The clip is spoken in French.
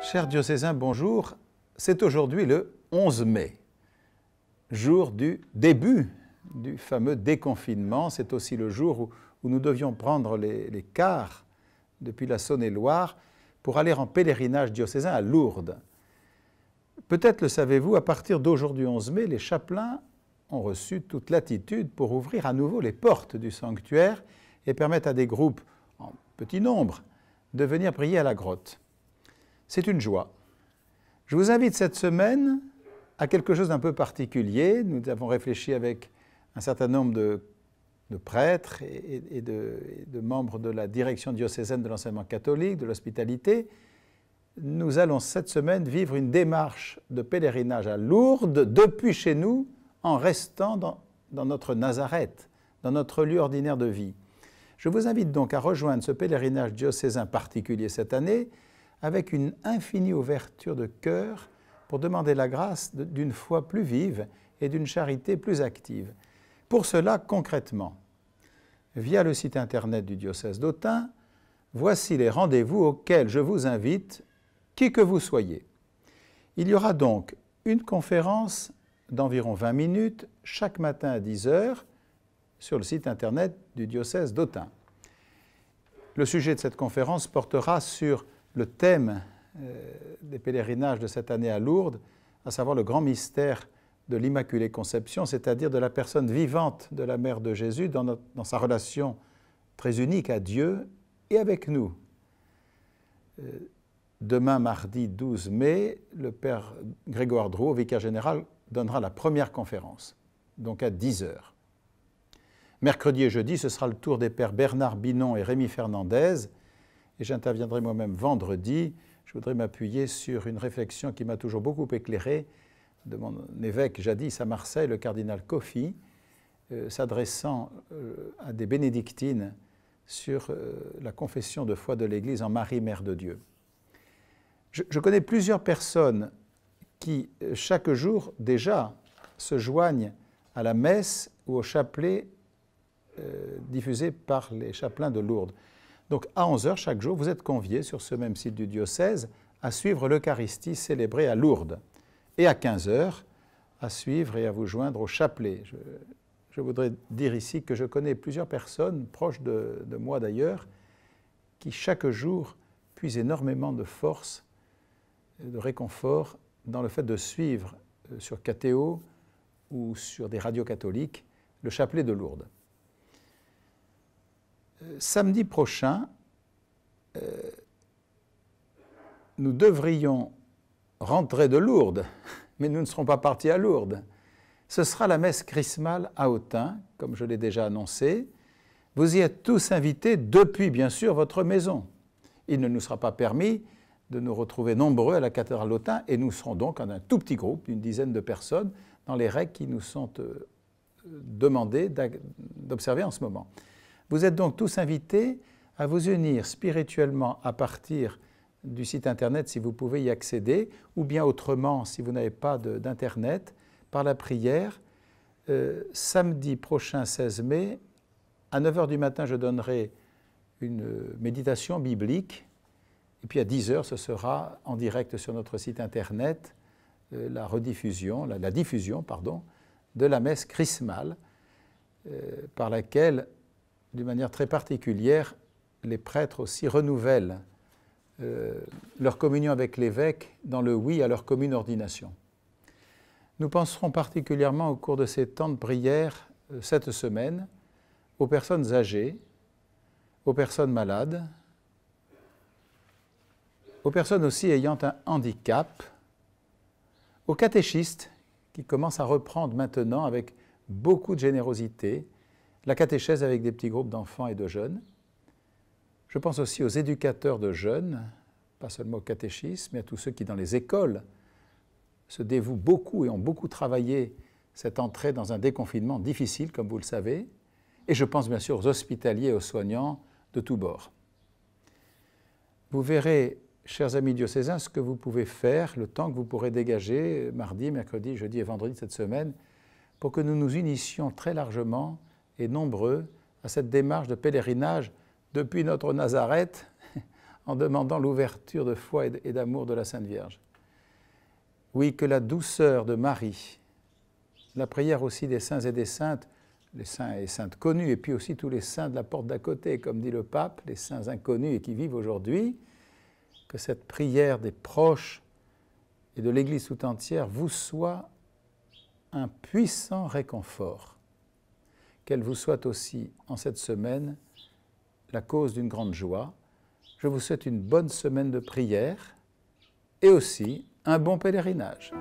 Chers diocésains, bonjour. C'est aujourd'hui le 11 mai, jour du début du fameux déconfinement. C'est aussi le jour où nous devions prendre les cars depuis la Saône-et-Loire pour aller en pèlerinage diocésain à Lourdes. Peut-être le savez-vous, à partir d'aujourd'hui 11 mai, les chapelains ont reçu toute latitude pour ouvrir à nouveau les portes du sanctuaire et permettre à des groupes en petit nombre de venir prier à la grotte. C'est une joie. Je vous invite cette semaine à quelque chose d'un peu particulier. Nous avons réfléchi avec un certain nombre de prêtres et de membres de la direction diocésaine de l'enseignement catholique, de l'hospitalité. Nous allons cette semaine vivre une démarche de pèlerinage à Lourdes depuis chez nous, en restant dans notre Nazareth, dans notre lieu ordinaire de vie. Je vous invite donc à rejoindre ce pèlerinage diocésain particulier cette année, avec une infinie ouverture de cœur pour demander la grâce d'une foi plus vive et d'une charité plus active. Pour cela, concrètement, via le site internet du diocèse d'Autun, voici les rendez-vous auxquels je vous invite, qui que vous soyez. Il y aura donc une conférence d'environ 20 minutes chaque matin à 10 h sur le site internet du diocèse d'Autun. Le sujet de cette conférence portera sur le thème des pèlerinages de cette année à Lourdes, à savoir le grand mystère de l'Immaculée Conception, c'est-à-dire de la personne vivante de la Mère de Jésus dans sa relation très unique à Dieu et avec nous. Demain, mardi 12 mai, le Père Grégoire Drouot, vicaire général, donnera la première conférence, donc à 10 h. Mercredi et jeudi, ce sera le tour des Pères Bernard Binon et Rémi Fernandez, et j'interviendrai moi-même vendredi. Je voudrais m'appuyer sur une réflexion qui m'a toujours beaucoup éclairé de mon évêque jadis à Marseille, le cardinal Coffi, s'adressant à des bénédictines sur la confession de foi de l'Église en Marie, Mère de Dieu. Je connais plusieurs personnes qui, chaque jour, déjà, se joignent à la messe ou au chapelet diffusé par les chapelains de Lourdes. Donc, à 11 h chaque jour, vous êtes conviés sur ce même site du diocèse à suivre l'Eucharistie célébrée à Lourdes. Et à 15 h, à suivre et à vous joindre au chapelet. Je voudrais dire ici que je connais plusieurs personnes, proches de moi d'ailleurs, qui chaque jour puisent énormément de force, de réconfort dans le fait de suivre sur KTO ou sur des radios catholiques le chapelet de Lourdes. Samedi prochain, nous devrions rentrer de Lourdes, mais nous ne serons pas partis à Lourdes. Ce sera la messe chrismale à Autun, comme je l'ai déjà annoncé. Vous y êtes tous invités depuis, bien sûr, votre maison. Il ne nous sera pas permis de nous retrouver nombreux à la cathédrale d'Autun, et nous serons donc en un tout petit groupe, une dizaine de personnes, dans les règles qui nous sont demandées d'observer en ce moment. Vous êtes donc tous invités à vous unir spirituellement à partir du site internet si vous pouvez y accéder, ou bien autrement si vous n'avez pas d'internet, par la prière. Samedi prochain 16 mai, à 9 h du matin, je donnerai une méditation biblique, et puis à 10 h, ce sera en direct sur notre site internet la diffusion de la messe chrismale, par laquelle, d'une manière très particulière, les prêtres aussi renouvellent leur communion avec l'évêque dans le oui à leur commune ordination. Nous penserons particulièrement au cours de ces temps de prière cette semaine aux personnes âgées, aux personnes malades, aux personnes aussi ayant un handicap, aux catéchistes qui commencent à reprendre maintenant avec beaucoup de générosité la catéchèse avec des petits groupes d'enfants et de jeunes. Je pense aussi aux éducateurs de jeunes, pas seulement aux catéchistes, mais à tous ceux qui, dans les écoles, se dévouent beaucoup et ont beaucoup travaillé cette entrée dans un déconfinement difficile, comme vous le savez. Et je pense bien sûr aux hospitaliers et aux soignants de tous bords. Vous verrez, chers amis diocésains, ce que vous pouvez faire, le temps que vous pourrez dégager, mardi, mercredi, jeudi et vendredi cette semaine, pour que nous nous unissions très largement et nombreux à cette démarche de pèlerinage depuis notre Nazareth en demandant l'ouverture de foi et d'amour de la Sainte Vierge. Oui, que la douceur de Marie, la prière aussi des saints et des saintes, les saints et saintes connus, et puis aussi tous les saints de la porte d'à côté, comme dit le pape, les saints inconnus et qui vivent aujourd'hui, que cette prière des proches et de l'Église tout entière vous soit un puissant réconfort. Qu'elle vous soit aussi, en cette semaine, la cause d'une grande joie. Je vous souhaite une bonne semaine de prière et aussi un bon pèlerinage.